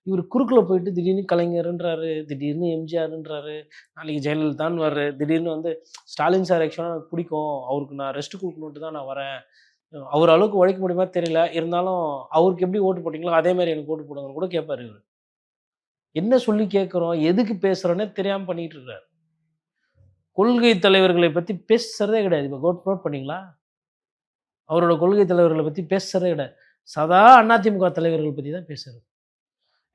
இவர் குறுக்குல போயிட்டு திடீர்னு கலைஞர்ன்றாரு, திடீர்னு எம்ஜிஆர்ன்றாரு, நாளைக்கு ஜெயலலிதான்னு வர்றாரு, திடீர்னு வந்து ஸ்டாலின் சார் ஆக்சுவலா எனக்கு பிடிக்கும். அவருக்கு நான் ரெஸ்ட் குடுக்கணுன்ட்டு தான் நான் வரேன். அவர் அளவுக்கு உழைக்க முடியுமா தெரியல. இருந்தாலும் அவருக்கு எப்படி ஓட்டு போட்டீங்களோ, அதே மாரி எனக்கு ஓட்டு போடுங்கன்னு கூட கேட்பாரு இவரு. என்ன சொல்லி கேட்கிறோம்? எதுக்கு பேசுறோன்னே தெரியாம பண்ணிட்டு இருக்காரு. கொள்கை தலைவர்களை பத்தி பேசுறதே கிடையாது. இப்ப நோட் பண்ணீங்களா? அவரோட கொள்கை தலைவர்கள பத்தி பேசுறதே கிடையாது. சதா அதிமுக தலைவர்கள் பத்தி தான் பேசுறது.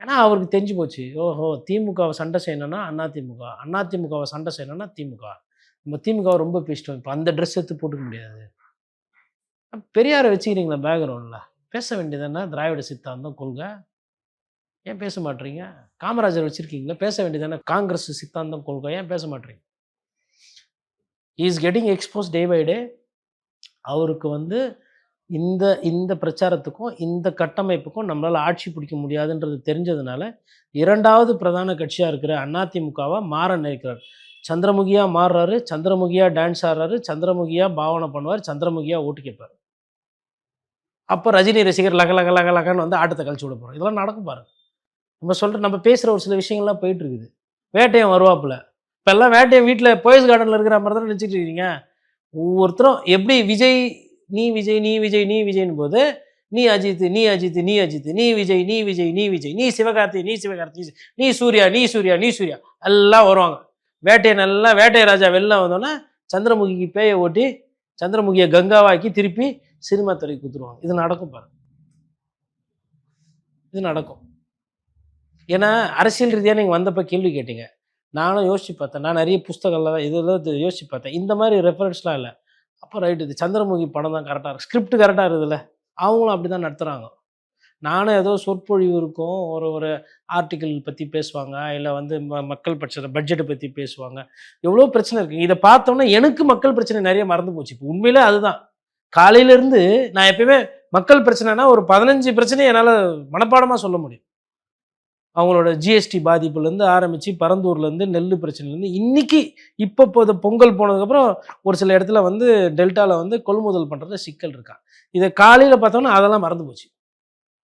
ஏன்னா அவருக்கு தெரிஞ்சு போச்சு. ஓஹோ! திமுகவ சண்டை செய்யணும்னா அதிமுக. அதிமுகவ சண்டை செய்யணும்னா திமுக. நம்ம திமுகவ ரொம்ப பேசிட்டோம். இப்ப அந்த ட்ரெஸ் எடுத்து போட்டுக்க முடியாது. பெரியார வச்சுக்கிறீங்களா பேக்கிரவுண்ட்ல? பேச வேண்டியது தானே திராவிட சித்தாந்தம், கொள்கை. ஏன் பேச மாட்றீங்க? காமராஜர் வச்சிருக்கீங்களா? பேச வேண்டியது தானே காங்கிரஸ் சித்தாந்தம், கொள்கை. ஏன் பேச மாட்றீங்க? He is getting exposed day by day. அவருக்கு வந்து இந்த இந்த பிரச்சாரத்துக்கும், இந்த கட்டமைப்புக்கும் நம்மளால ஆட்சி பிடிக்க முடியாதுன்றது தெரிஞ்சதுனால, 2வது பிரதான கட்சியா இருக்கிற அதிமுகவ மாற நினைக்கிறார். சந்திரமுகியா மாறுறாரு, சந்திரமுகியா டான்ஸ் ஆடுறாரு, சந்திரமுகியா பாவனை பண்ணுவார், சந்திரமுகியா ஓட்டு கேட்பாரு. அப்ப ரஜினி ரசிகர் லக லக லக லகன்னு வந்து ஆட்டத்த கழிச்சு விட போறோம். இதெல்லாம் நடக்கும் பாருங்க. நம்ம பேசுற ஒரு சில விஷயங்கள்லாம் போயிட்டு இருக்குது. வேட்டையன் வருவாப்புல. இப்பல்லாம் வேட்டையன் வீட்ல போயஸ் கார்டன்ல இருக்கிற மாரி தானே நெனச்சுட்டு இருக்கீங்க. ஒவ்வொருத்தரும் எப்படி விஜய், நீ விஜய், நீ விஜய், நீ விஜய்ன்னு போது, நீ அஜித், நீ அஜித், நீ அஜித், நீ விஜய், நீ விஜய், நீ விஜய், நீ சிவகார்த்தி, நீ சிவகார்த்தி, நீ சூர்யா, நீ சூர்யா, நீ சூர்யா எல்லாம் வருவாங்க. வேட்டையன் எல்லாம் வேட்டை ராஜா வெளில வந்தோனே, சந்திரமுகிக்கு பேய ஓட்டி, சந்திரமுகிய கங்காவாக்கி திருப்பி சினிமா துறைக்கு குடுத்துருவாங்க. இது நடக்கும் பாருங்க. இது நடக்கும். ஏன்னா, அரசியல் ரீதியா நீங்க வந்தப்ப கேள்வி கேட்டீங்க. நானும் யோசிச்சு பார்த்தேன். நான் நெறைய புஸ்தகங்கள்லாம் இதெல்லாம் யோசிச்சு பார்த்தேன். இந்த மாரி ரெஃபரன்ஸ்லாம் இல்ல. அப்ப ரைட் இது சந்திரமுகி படம் தான் கரெக்ட்டா இருக்கு. ஸ்கிரிப்ட் கரெக்ட்டா இருக்குதுல்ல. அவங்களும் அப்படிதான் நடத்துறாங்க. நானும் ஏதோ சொற்பொழிவு இருக்கும். ஒரு ஒரு ஆர்டிக்கிள் பத்தி பேசுவாங்க. இல்ல வந்து மக்கள் பிரச்சனை பட்ஜெட்ட பத்தி பேசுவாங்க. எவ்வளோ பிரச்சனை இருக்கு. இத பார்த்தோனே எனக்கு மக்கள் பிரச்சனை நெறைய மறந்து போச்சு. இப்ப உண்மையிலே அதுதான். காலையில இருந்து நான் எப்பயுமே மக்கள் பிரச்சனைனா ஒரு 15 பிரச்சனைய என்னால மனப்பாடமா சொல்ல முடியும். அவங்களோட ஜிஎஸ்டி பாதிப்புலேருந்து ஆரம்பிச்சு, பரந்தூர்லேருந்து, நெல்லு பிரச்சனைலேருந்து, இன்னைக்கு இப்ப பொங்கல் போனதுக்கப்புறம் ஒரு சில இடத்துல வந்து டெல்டால வந்து கொள்முதல் பண்றதுல சிக்கல் இருக்காம். இத காலையில பார்த்தோம்னா அதெல்லாம் மறந்து போச்சு.